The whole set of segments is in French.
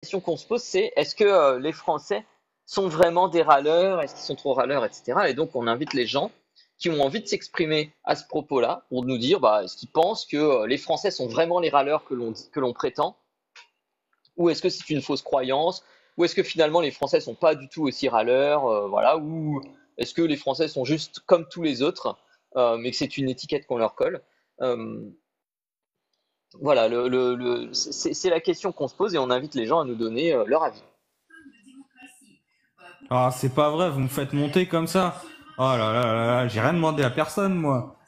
question qu'on se pose, c'est est-ce que les Français sont vraiment des râleurs? Est-ce qu'ils sont trop râleurs, etc. Et donc, on invite les gens qui ont envie de s'exprimer à ce propos-là pour nous dire bah, est-ce qu'ils pensent que les Français sont vraiment les râleurs que l'on prétend, ou est-ce que c'est une fausse croyance, ou est-ce que finalement les Français sont pas du tout aussi râleurs, voilà, ou est-ce que les Français sont juste comme tous les autres, mais que c'est une étiquette qu'on leur colle. Euh, voilà, c'est la question qu'on se pose et on invite les gens à nous donner leur avis. Ah, c'est pas vrai, vous me faites monter comme ça. Oh là là là là, j'ai rien demandé à personne, moi.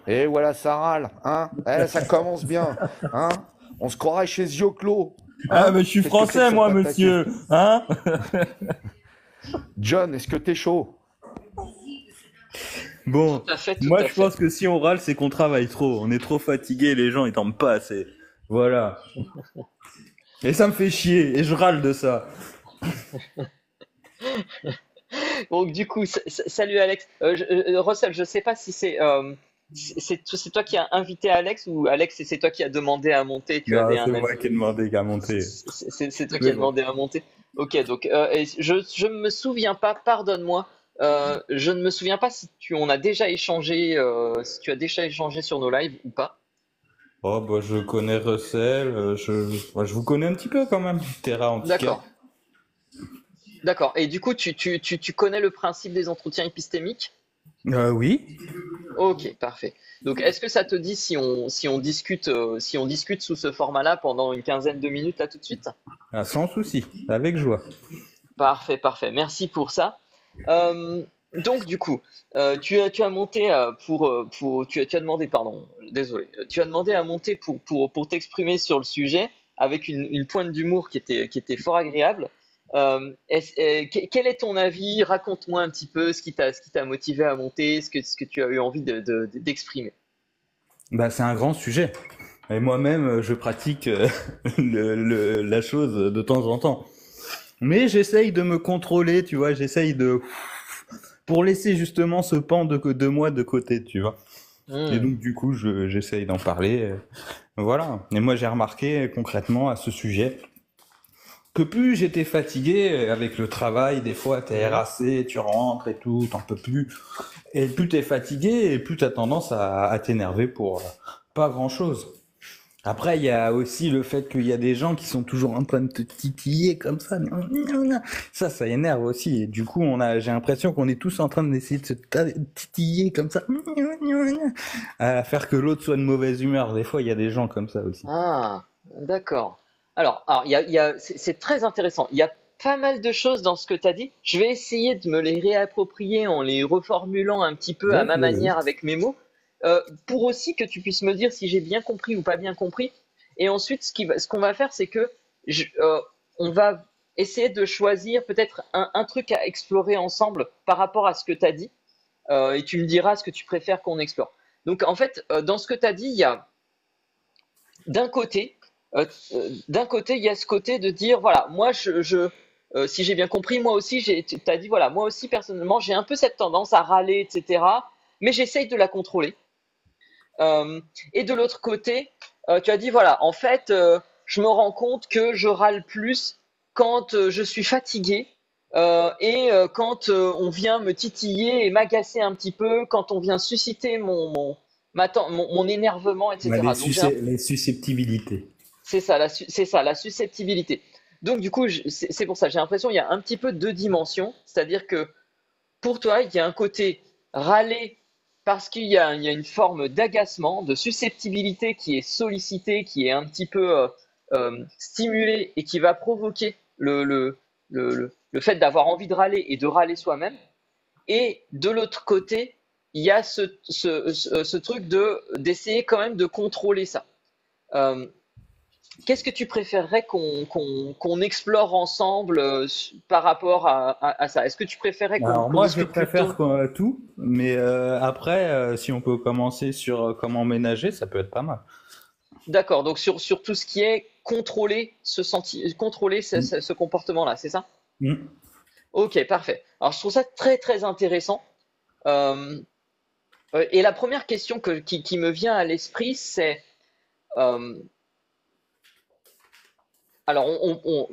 Et voilà, ça râle, hein? Eh, ça commence bien, hein? On se croirait chez Zioclo, Ah, hein? mais je suis Qu'est-ce que c'est que français, cette moi, attaquée? monsieur. Hein? John, est-ce que t'es chaud? Bon, Tout à fait, tout moi, à je pense fait. que si on râle, c'est qu'on travaille trop. On est trop fatigué, les gens, ils dorment pas assez. Voilà. Et ça me fait chier, et je râle de ça. Donc du coup, salut Alex. Russell, je sais pas si c'est toi qui as invité Alex ou Alex c'est toi qui as demandé à monter. Tu Non, avais c'est un moi avis. qui ai demandé qu'à monter. C'est toi qui Mais as bon. demandé à monter. Ok, donc et je me souviens pas. Pardonne-moi. Je ne me souviens pas si on a déjà échangé, si tu as déjà échangé sur nos lives ou pas. Oh, bah, je connais Russell, je vous connais un petit peu quand même. Terra Antica. D'accord, d'accord. Et du coup, tu connais le principe des entretiens épistémiques? Oui. Ok, parfait. Donc, est-ce que ça te dit si on discute sous ce format-là pendant une quinzaine de minutes là tout de suite? Ah, sans souci, avec joie. Parfait, parfait. Merci pour ça. Donc, du coup, tu as monté tu as demandé, pardon, désolé, tu as demandé à monter pour t'exprimer sur le sujet avec une pointe d'humour qui était fort agréable. Quel est ton avis? Raconte-moi un petit peu ce qui t'a motivé à monter, ce que tu as eu envie d'exprimer. Bah, c'est un grand sujet. Et moi-même, je pratique la chose de temps en temps. Mais j'essaye de me contrôler, tu vois, j'essaye de... Pour laisser justement ce pan de moi de côté, tu vois. Et Hmm, donc, du coup, j'essaye d'en parler. Voilà. Et moi, j'ai remarqué concrètement à ce sujet que plus j'étais fatigué avec le travail, des fois, t'es mhm. harassé, tu rentres et tout, t'en peux plus. Et plus t'es fatigué, et plus t'as tendance à t'énerver pour pas grand-chose. Après, il y a aussi le fait qu'il y a des gens qui sont toujours en train de te titiller comme ça. Ça énerve aussi. Et du coup, j'ai l'impression qu'on est tous en train d'essayer de se titiller comme ça, à faire que l'autre soit de mauvaise humeur. Des fois, il y a des gens comme ça aussi. Ah, d'accord. C'est très intéressant. Il y a pas mal de choses dans ce que tu as dit. Je vais essayer de me les réapproprier en les reformulant un petit peu à ma Vas-y. manière avec mes mots, pour aussi que tu puisses me dire si j'ai bien compris ou pas bien compris. Et ensuite, ce qu'on va faire, c'est que on va essayer de choisir peut-être un truc à explorer ensemble par rapport à ce que tu as dit, et tu me diras ce que tu préfères qu'on explore. Donc, en fait, dans ce que tu as dit, il y a d'un côté, d'un côté, il y a ce côté de dire, voilà, moi, si j'ai bien compris, moi aussi, tu as dit, voilà, moi aussi, personnellement, j'ai un peu cette tendance à râler, etc., mais j'essaye de la contrôler. Euh, et de l'autre côté, tu as dit, voilà, en fait, je me rends compte que je râle plus quand je suis fatigué, et quand on vient me titiller et m'agacer un petit peu, quand on vient susciter mon énervement, Bah, etc. Donc j'ai un les susceptibilités. c'est ça, la susceptibilité. Donc du coup, c'est pour ça, j'ai l'impression qu'il y a un petit peu deux dimensions, c'est-à-dire que pour toi, il y a un côté râler parce il y a une forme d'agacement, de susceptibilité qui est sollicitée, qui est un petit peu stimulée et qui va provoquer le fait d'avoir envie de râler et de râler soi-même. Et de l'autre côté, il y a ce truc d'essayer quand même de contrôler ça. Euh, Qu'est-ce que tu préférerais qu'on explore ensemble par rapport à ça? Est-ce que tu préférerais Alors qu'on moi, je discute préfère plutôt? tout, mais après, si on peut commencer sur comment ménager, ça peut être pas mal. D'accord, donc sur tout ce qui est contrôler contrôler Mm. ce comportement-là, c'est ça? Mm. Ok, parfait. Alors je trouve ça très très intéressant. Euh, et la première question qui me vient à l'esprit, c'est euh, Alors,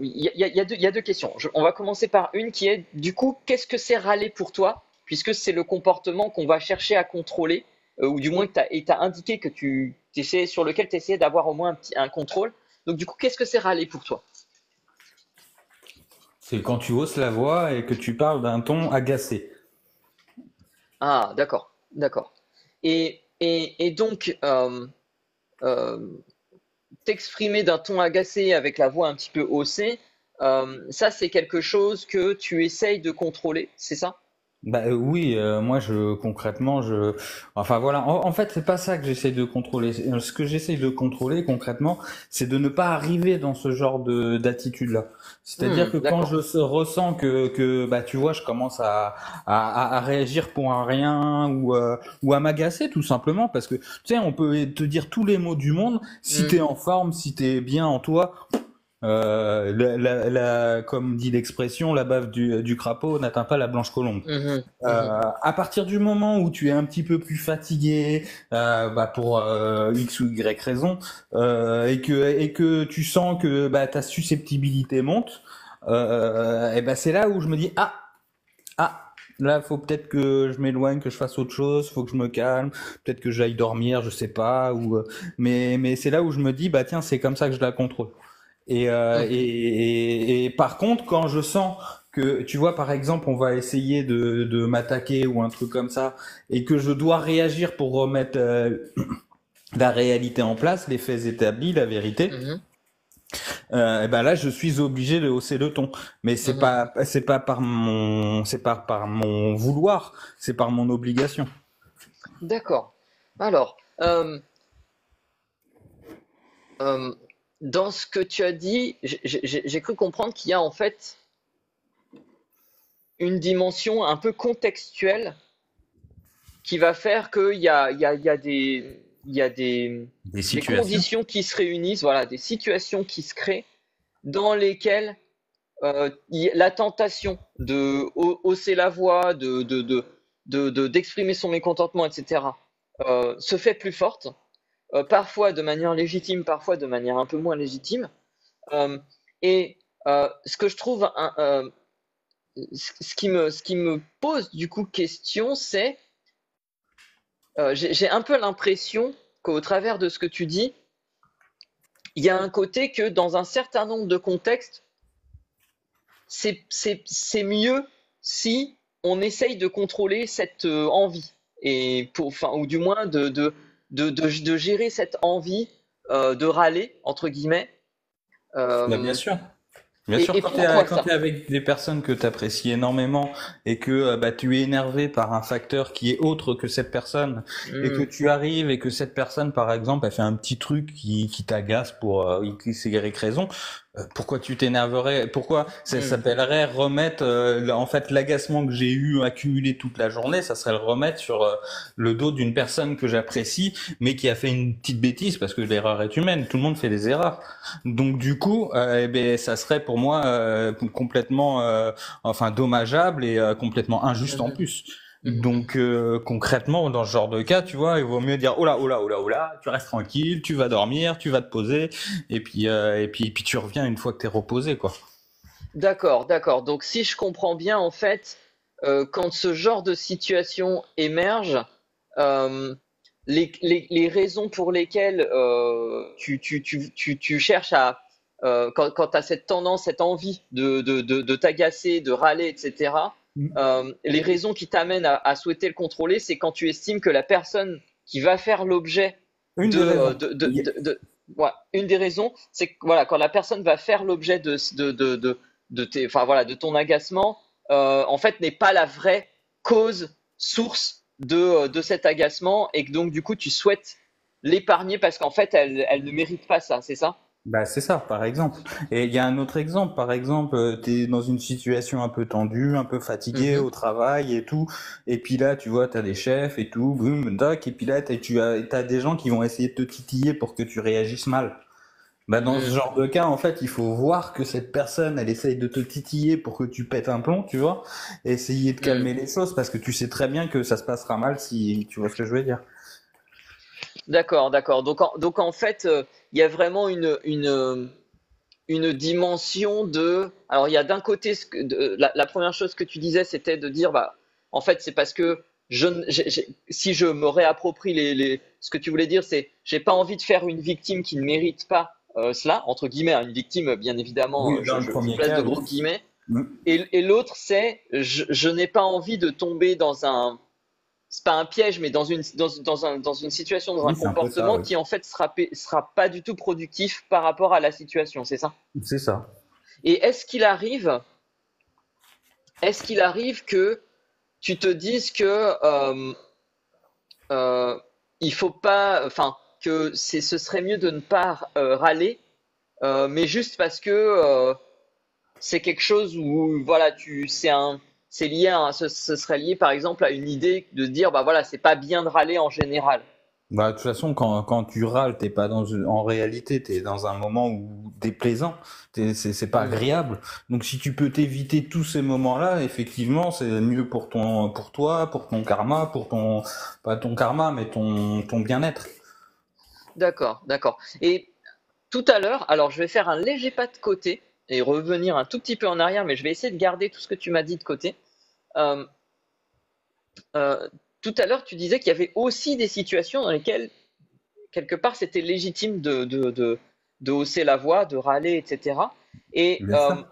il y a deux questions. On va commencer par une qui est, du coup, qu'est-ce que c'est râler pour toi, puisque c'est le comportement qu'on va chercher à contrôler, ou du moins que t'as indiqué que sur lequel tu essayais d'avoir au moins un contrôle. Donc, du coup, qu'est-ce que c'est râler pour toi? C'est quand tu hausses la voix et que tu parles d'un ton agacé. Ah, d'accord, d'accord. Et donc, euh, t'exprimer d'un ton agacé avec la voix un petit peu haussée, ça, c'est quelque chose que tu essayes de contrôler, c'est ça? Bah oui, moi concrètement enfin voilà, en fait c'est pas ça que j'essaye de contrôler. Ce que j'essaye de contrôler concrètement, c'est de ne pas arriver dans ce genre de d'attitude-là. C'est-à-dire que quand D'accord. ressens que bah tu vois, je commence à réagir pour un rien ou à m'agacer tout simplement parce que tu sais, on peut te dire tous les mots du monde, si Hmm, t'es en forme, si t'es bien en toi, comme dit l'expression, la bave du crapaud n'atteint pas la blanche colombe. mhm, mhm, À partir du moment où tu es un petit peu plus fatigué, bah pour X ou Y raison, et que tu sens que bah, ta susceptibilité monte, et ben c'est là où je me dis là faut peut-être que je m'éloigne, que je fasse autre chose, faut que je me calme, peut-être que j'aille dormir, je sais pas, mais c'est là où je me dis bah tiens c'est comme ça que je la contrôle. mhm, Et par contre, quand je sens que, tu vois, par exemple, on va essayer de m'attaquer ou un truc comme ça, et que je dois réagir pour remettre la réalité en place, les faits établis, la vérité, mhm, et ben là, je suis obligé de hausser le ton. Mais mhm. c'est pas par mon vouloir, c'est par mon obligation. D'accord. Alors, euh, dans ce que tu as dit, j'ai cru comprendre qu'il y a en fait une dimension un peu contextuelle qui va faire il y a Des des situations. conditions qui se réunissent, voilà, des situations qui se créent dans lesquelles la tentation de hausser la voix, d'exprimer son mécontentement, etc., se fait plus forte, parfois de manière légitime, parfois de manière un peu moins légitime. Euh, et ce que je trouve, ce qui me pose du coup question, c'est, j'ai un peu l'impression qu'au travers de ce que tu dis, il y a un côté que dans un certain nombre de contextes, c'est mieux si on essaye de contrôler cette envie et enfin, ou du moins de gérer cette envie de râler entre guillemets. Bah, bien Euh, sûr. Bien sûr, et pourquoi quand ça? t'es avec des personnes que tu apprécies énormément et que bah, tu es énervé par un facteur qui est autre que cette personne et que Hmm, tu arrives et que cette personne, par exemple, a fait un petit truc qui t'agace pour X, Y raison, pourquoi tu t'énerverais? Pourquoi ça hmm, s'appellerait remettre en fait l'agacement que j'ai eu accumulé toute la journée, ça serait le remettre sur le dos d'une personne que j'apprécie mais qui a fait une petite bêtise parce que l'erreur est humaine, tout le monde fait des erreurs. Donc du coup, eh ben, ça serait pour moi complètement, enfin dommageable et complètement injuste en mhm, plus. mhm. Donc concrètement, dans ce genre de cas, tu vois, il vaut mieux dire oh là, oh là, oh là, oh là, tu restes tranquille, tu vas dormir, tu vas te poser, et puis tu reviens une fois que t'es reposé, quoi. D'accord, d'accord. Donc si je comprends bien, en fait, quand ce genre de situation émerge, euh, les raisons pour lesquelles tu cherches à, quand tu as cette tendance, cette envie de t'agacer, de râler, etc., les raisons qui t'amènent à souhaiter le contrôler, c'est quand tu estimes que la personne qui va faire l'objet Une des raisons. ouais, une des raisons, c'est que voilà, quand la personne va faire l'objet enfin voilà, de ton agacement, en fait, n'est pas la vraie cause, source de cet agacement, et que donc du coup, tu souhaites l'épargner parce qu'en fait, elle ne mérite pas ça, c'est ça? Bah c'est ça, par exemple. Et il y a un autre exemple, par exemple, t'es dans une situation un peu tendue, un peu fatigué Mhm, au travail et tout, et puis là, tu vois, t'as des chefs et tout, boum, doc, et puis là, t'as des gens qui vont essayer de te titiller pour que tu réagisses mal. Bah dans ce mhm, genre de cas, en fait, il faut voir que cette personne, elle essaye de te titiller pour que tu pètes un plomb, tu vois, et essayer de mhm. calmer les choses parce que tu sais très bien que ça se passera mal si tu vois ce que je veux dire. D'accord, d'accord. Donc en fait, il y a vraiment une dimension de. Alors, il y a d'un côté, la première chose que tu disais, c'était de dire, bah, en fait, c'est parce que si je me réapproprie ce que tu voulais dire, c'est, j'ai pas envie de faire une victime qui ne mérite pas cela, entre guillemets, hein, une victime, bien évidemment, Oui, dans le je premier place cas, de oui. gros guillemets. Mm. Et l'autre, c'est, je n'ai pas envie de tomber dans un, c'est pas un piège, mais dans une situation, dans un Oui, c'est un peu ça, comportement oui. qui en fait sera pas du tout productif par rapport à la situation, c'est ça? C'est ça. Et est-ce qu'il arrive que tu te dises que euh, il faut pas, enfin, que ce serait mieux de ne pas râler, mais juste parce que c'est quelque chose où voilà, c'est lié ce serait lié par exemple à une idée de dire bah voilà, c'est pas bien de râler en général. Bah, de toute façon, quand tu râles, t'es pas en réalité, t'es dans un moment où déplaisant, c'est pas Hmm. agréable. Donc, si tu peux t'éviter tous ces moments-là, effectivement, c'est mieux pour toi, pour ton karma, pas ton karma, mais ton bien-être. D'accord, d'accord. Et tout à l'heure, alors je vais faire un léger pas de côté et revenir un tout petit peu en arrière, mais je vais essayer de garder tout ce que tu m'as dit de côté. Euh, tout à l'heure, tu disais qu'il y avait aussi des situations dans lesquelles, quelque part, c'était légitime de hausser la voix, de râler, etc. Et Bien sûr.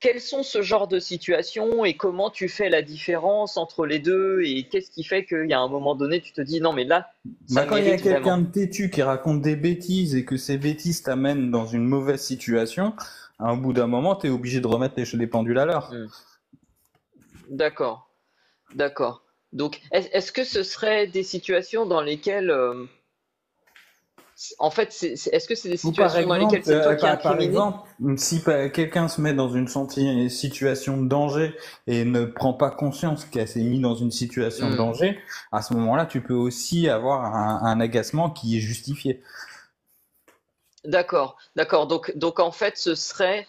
quelles sont ce genre de situations et comment tu fais la différence entre les deux et qu'est-ce qui fait qu'il y a un moment donné, tu te dis non, mais là, ça Bah, le quand il y a mérite quelqu'un vraiment. de têtu qui raconte des bêtises et que ces bêtises t'amènent dans une mauvaise situation, à un bout d'un moment, t'es obligé de remettre les pendules à l'heure. Hmm. D'accord, d'accord. Donc, est-ce que ce serait des situations dans lesquelles, en fait, est-ce que c'est des Ou par situations dans lesquelles exemple, c'est toi qui es par incriminé? exemple, si quelqu'un se met dans une situation de danger et ne prend pas conscience qu'elle s'est mis dans une situation de Hmm. danger, à ce moment-là, tu peux aussi avoir un agacement qui est justifié. D'accord, d'accord. Donc en fait, ce serait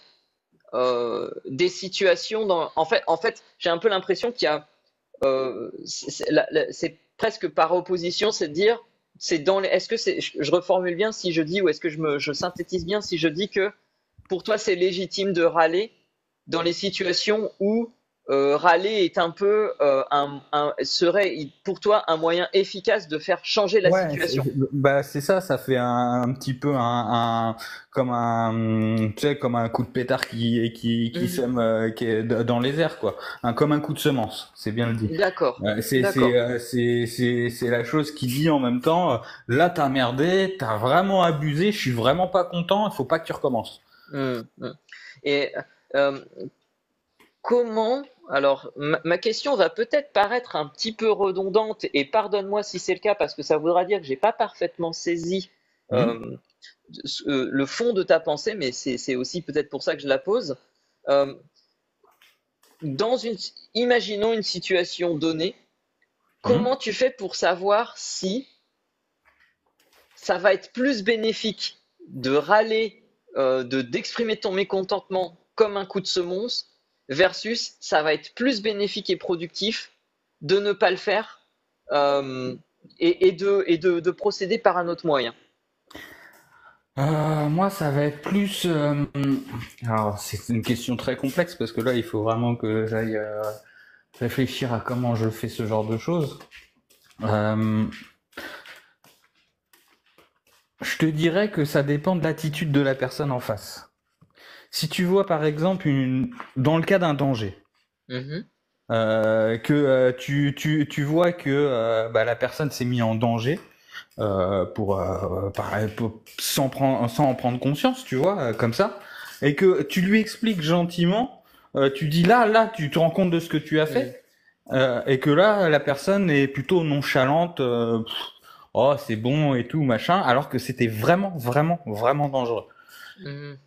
des situations en fait, j'ai un peu l'impression qu'il y a, c'est presque par opposition, c'est de dire, c'est dans les, est-ce que c'est, je reformule bien si je dis, ou est-ce que je synthétise bien si je dis que pour toi, c'est légitime de râler dans les situations où râler est un peu serait pour toi un moyen efficace de faire changer la Ouais, situation. bah c'est ça, ça fait un petit peu comme un tu sais comme un coup de pétard qui Mhm. sème qui est dans les airs quoi, comme un coup de semence, c'est bien le dit. D'accord, d'accord. C'est la chose qui dit en même temps là t'as merdé, t'as vraiment abusé, je suis vraiment pas content, il faut pas que tu recommences. Mhm, mhm. Et euh, comment, alors ma question va peut-être paraître un petit peu redondante et pardonne-moi si c'est le cas parce que ça voudra dire que j'ai pas parfaitement saisi Hmm. euh, le fond de ta pensée, mais c'est aussi peut-être pour ça que je la pose. Euh, dans une, imaginons une situation donnée, Hmm. comment tu fais pour savoir si ça va être plus bénéfique de râler, d'exprimer ton mécontentement comme un coup de semonce, versus ça va être plus bénéfique et productif de ne pas le faire euh, de procéder par un autre moyen. Moi, ça va être plus. Alors, c'est une question très complexe parce que là, il faut vraiment que j'aille réfléchir à comment je fais ce genre de choses. Euh, je te dirais que ça dépend de l'attitude de la personne en face. Si tu vois, par exemple, dans le cas d'un danger, Mhm, que tu vois que bah, la personne s'est mise en danger sans en prendre conscience, tu vois, comme ça, et que tu lui expliques gentiment, tu dis là, tu te rends compte de ce que tu as mhm, fait, et que là, la personne est plutôt nonchalante, oh c'est bon et tout machin, alors que c'était vraiment, vraiment, vraiment dangereux. mhm,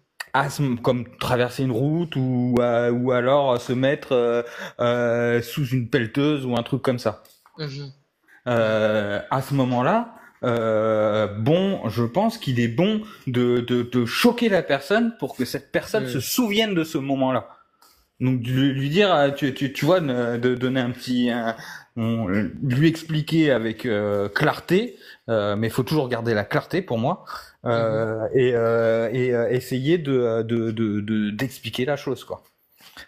Comme traverser une route ou alors se mettre sous une pelleteuse ou un truc comme ça. mhm, mhm, À ce moment-là, bon, je pense qu'il est bon de choquer la personne pour que cette personne se mhm. souvienne de ce moment-là. Donc lui dire, tu vois, de donner un petit, lui expliquer avec clarté, mais il faut toujours garder la clarté pour moi, Mhm. essayer d'expliquer la chose, quoi.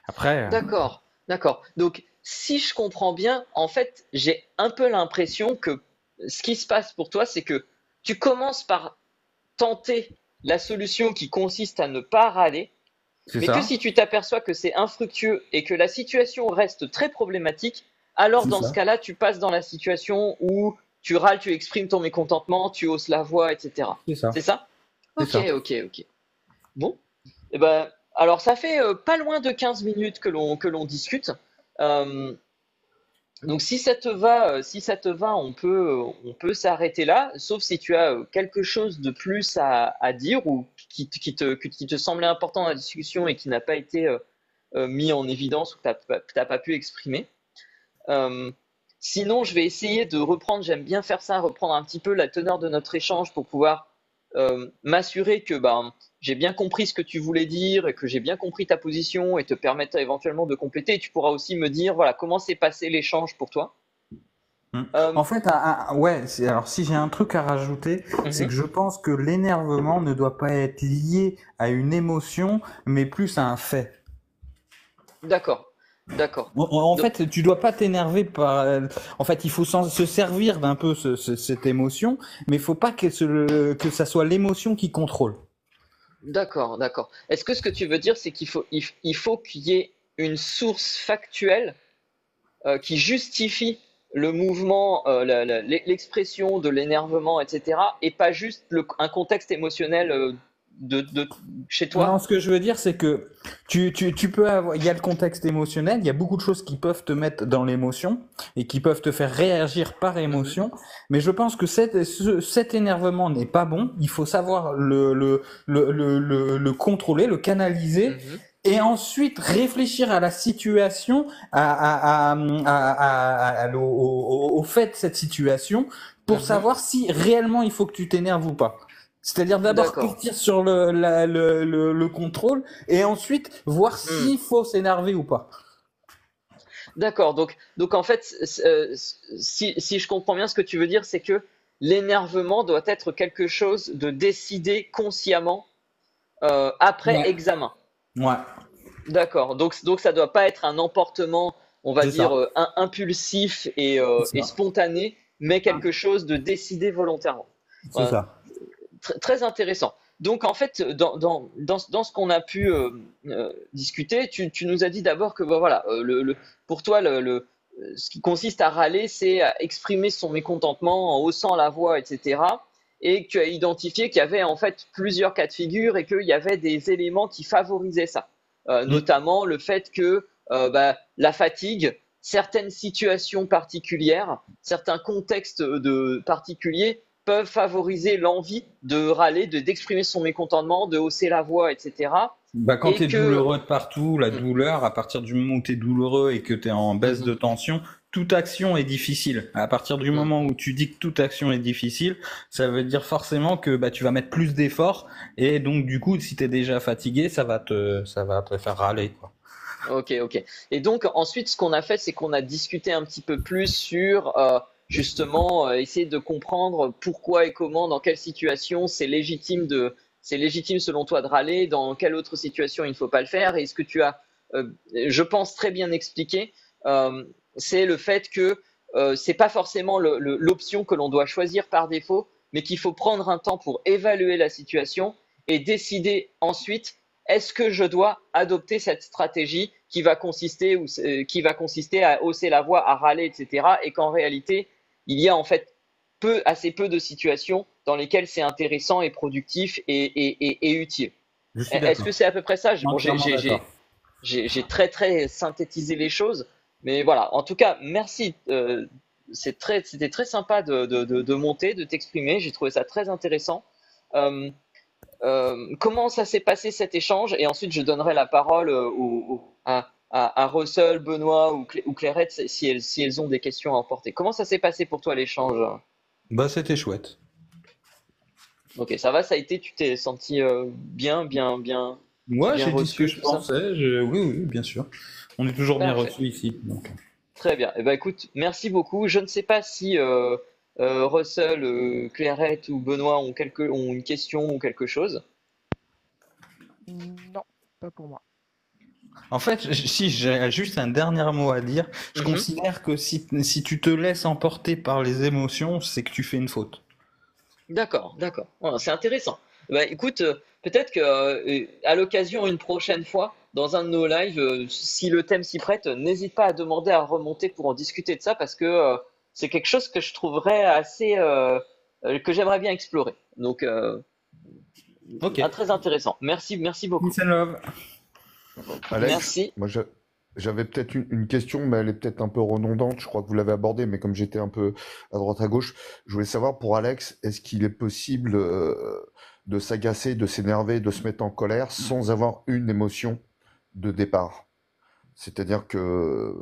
Après, D'accord, d'accord. Donc, si je comprends bien, en fait, j'ai un peu l'impression que ce qui se passe pour toi, c'est que tu commences par tenter la solution qui consiste à ne pas râler, c'est mais que ça, si tu t'aperçois que c'est infructueux et que la situation reste très problématique, alors c'est dans ce ça, cas-là, tu passes dans la situation où tu râles, tu exprimes ton mécontentement, tu hausses la voix, etc. c'est ça, C'est ça? c'est Ok, ça. ok, ok. Bon, eh ben, alors ça fait pas loin de 15 minutes que l'on discute. Euh, donc si ça te va, on peut s'arrêter là, sauf si tu as quelque chose de plus à dire ou qui te semblait important dans la discussion et qui n'a pas été mis en évidence ou que t'as pas pu exprimer. Euh, Sinon, je vais essayer de reprendre, j'aime bien faire ça, reprendre un petit peu la teneur de notre échange pour pouvoir m'assurer que ben, j'ai bien compris ce que tu voulais dire et que j'ai bien compris ta position et te permettre éventuellement de compléter. Et tu pourras aussi me dire, voilà, comment s'est passé l'échange pour toi. Mm. Euh, En fait, ouais, alors si j'ai un truc à rajouter, c'est mhm, que je pense que l'énervement ne doit pas être lié à une émotion, mais plus à un fait. d'accord, d'accord. En Donc, fait, tu dois pas t'énerver par. En fait, il faut se servir d'un peu cette émotion, mais il faut pas que ça soit l'émotion qui contrôle. d'accord, d'accord. Est-ce que ce que tu veux dire, c'est qu'il faut qu'il y ait une source factuelle qui justifie le mouvement, l'expression de l'énervement, etc., et pas juste un contexte émotionnel de chez Non, toi? ce que je veux dire, c'est que tu peux avoir, il y a le contexte émotionnel, il y a beaucoup de choses qui peuvent te mettre dans l'émotion et qui peuvent te faire réagir par Mhm, émotion, mais je pense que cet énervement n'est pas bon, il faut savoir le contrôler, le canaliser, mhm, et ensuite réfléchir à la situation, au fait de cette situation, pour mhm. savoir si réellement il faut que tu t'énerves ou pas. C'est-à-dire d'abord D'accord. partir sur le contrôle et ensuite voir Hmm. s'il faut s'énerver ou pas. D'accord. Donc en fait, si je comprends bien ce que tu veux dire, c'est que l'énervement doit être quelque chose de décidé consciemment après Ouais. examen. Ouais, D'accord. Donc ça doit pas être un emportement, on va c'est dire, ça. impulsif C'est et ça. spontané, mais quelque chose de décidé volontairement. C'est Voilà. ça. Très intéressant. Donc en fait, dans ce qu'on a pu discuter, tu nous as dit d'abord que bah, voilà, pour toi, ce qui consiste à râler, c'est à exprimer son mécontentement en haussant la voix, etc. Et que tu as identifié qu'il y avait en fait plusieurs cas de figure et qu'il y avait des éléments qui favorisaient ça. Mm. Notamment le fait que bah, la fatigue, certaines situations particulières, certains contextes particuliers peuvent favoriser l'envie de râler, d'exprimer son mécontentement, de hausser la voix, etc. Bah, quand Et t'es que... douloureux de partout, la Mm, douleur, à partir du moment où t'es douloureux et que t'es en baisse mhm, de tension, toute action est difficile. À partir du mm. moment où tu dis que toute action est difficile, ça veut dire forcément que bah, tu vas mettre plus d'efforts et donc du coup, si t'es déjà fatigué, ça va te faire râler, quoi. Ok, ok. Et donc ensuite, ce qu'on a fait, c'est qu'on a discuté un petit peu plus sur justement essayer de comprendre pourquoi et comment, dans quelle situation c'est légitime selon toi de râler, dans quelle autre situation il ne faut pas le faire. Et ce que tu as, je pense, très bien expliqué, euh, c'est le fait que c'est pas forcément l'option que l'on doit choisir par défaut, mais qu'il faut prendre un temps pour évaluer la situation et décider ensuite est-ce que je dois adopter cette stratégie qui va consister à hausser la voix, à râler, etc. Et qu'en réalité, il y a en fait assez peu de situations dans lesquelles c'est intéressant et productif et utile. Je suis Est-ce que d'accord. c'est à peu près ça? Bon, Entièrement d'accord. j'ai très très synthétisé les choses, mais voilà. En tout cas, merci. C'était très sympa de monter, de t'exprimer. J'ai trouvé ça très intéressant. Euh, Comment ça s'est passé cet échange? Et ensuite, je donnerai la parole à Russell, Benoît ou Clairette si elles ont des questions à emporter. Comment ça s'est passé pour toi l'échange? Bah, c'était chouette. Ok, ça va, ça a été, tu t'es senti bien, bien, bien. Moi, Bien j'ai dit ce que reçu, je tout ça? pensais. Oui, oui, bien sûr. On est toujours bien Parfait. reçus ici. Donc. Très bien. Eh ben, écoute, merci beaucoup. Je ne sais pas si Russell, Clairette ou Benoît ont une question ou quelque chose. Non, pas pour moi. En fait, si j'ai juste un dernier mot à dire, je Mhm. considère que si tu te laisses emporter par les émotions, c'est que tu fais une faute. D'accord, d'accord. Voilà, c'est intéressant. Bah, écoute, peut-être que à l'occasion, une prochaine fois, dans un de nos lives, si le thème s'y prête, n'hésite pas à demander à remonter pour en discuter de ça parce que c'est quelque chose que je trouverais assez, que j'aimerais bien explorer. Donc, Ok. très intéressant. Merci, merci beaucoup. Peace and love. Alex, Merci. moi j'avais peut-être une question, mais elle est peut-être un peu redondante. Je crois que vous l'avez abordée, mais comme j'étais un peu à droite à gauche, je voulais savoir pour Alex, est-ce qu'il est possible de s'agacer, de s'énerver, de se mettre en colère sans avoir une émotion de départ? C'est-à-dire que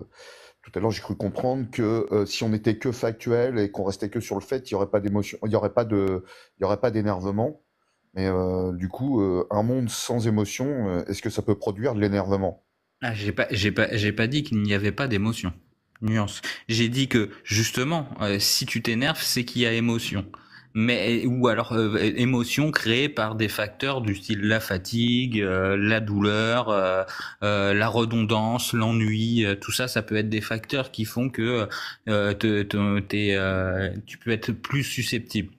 tout à l'heure j'ai cru comprendre que si on n'était que factuel et qu'on restait que sur le fait, il n'y aurait pas d'émotion, il y aurait pas d'énervement. Mais du coup, un monde sans émotion, est-ce que ça peut produire de l'énervement? Ah, j'ai pas dit qu'il n'y avait pas d'émotion. Nuance. J'ai dit que justement, si tu t'énerves, c'est qu'il y a émotion. Mais ou alors émotion créée par des facteurs du style la fatigue, la douleur, la redondance, l'ennui, tout ça, ça peut être des facteurs qui font que tu peux être plus susceptible.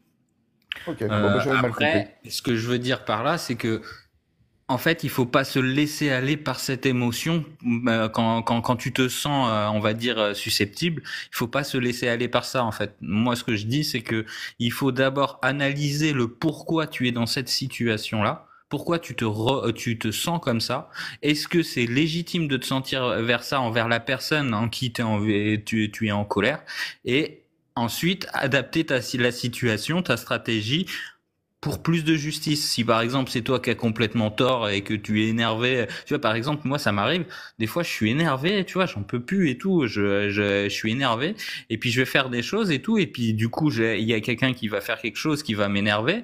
Ok, bon bah j'avais mal compris. Après, ce que je veux dire par là, c'est que en fait, il faut pas se laisser aller par cette émotion quand tu te sens, on va dire, susceptible. Il faut pas se laisser aller par ça. En fait, moi, ce que je dis, c'est que il faut d'abord analyser le pourquoi tu es dans cette situation-là. Pourquoi tu te sens comme ça? Est-ce que c'est légitime de te sentir vers ça envers la personne en qui tu es en colère? Et ensuite, adapter la situation, ta stratégie pour plus de justice. Si par exemple c'est toi qui as complètement tort et que tu es énervé, tu vois par exemple moi ça m'arrive, des fois je suis énervé, tu vois j'en peux plus et tout, je suis énervé et puis je vais faire des choses et tout et puis du coup il y a quelqu'un qui va faire quelque chose qui va m'énerver,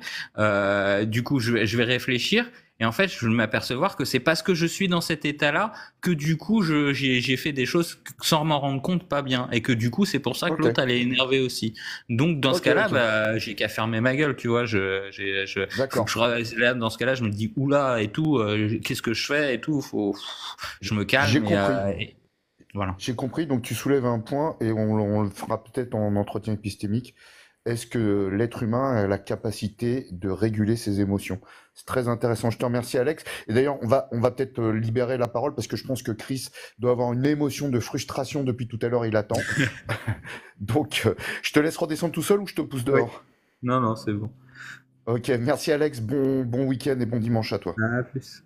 du coup je vais réfléchir. Et en fait, je vais m'apercevoir que c'est parce que je suis dans cet état-là que du coup, j'ai fait des choses sans m'en rendre compte pas bien. Et que du coup, c'est pour ça que Ok, l'autre, elle est énervée aussi. Donc dans ce ok, cas-là, ok. bah j'ai qu'à fermer ma gueule, tu vois. Faut que D'accord. là dans ce cas-là, je me dis oula et tout, qu'est-ce que je fais et tout. Je me J'ai calme compris. et voilà. J'ai compris. Donc tu soulèves un point et on le fera peut-être en entretien épistémique. Est-ce que l'être humain a la capacité de réguler ses émotions? C'est très intéressant. Je te remercie, Alex. Et d'ailleurs, on va peut-être libérer la parole parce que je pense que Chris doit avoir une émotion de frustration depuis tout à l'heure. Il attend. Donc, je te laisse redescendre tout seul ou je te pousse Oui. dehors? Non, non, c'est bon. Ok, merci Alex. Bon week-end et bon dimanche à toi. À plus.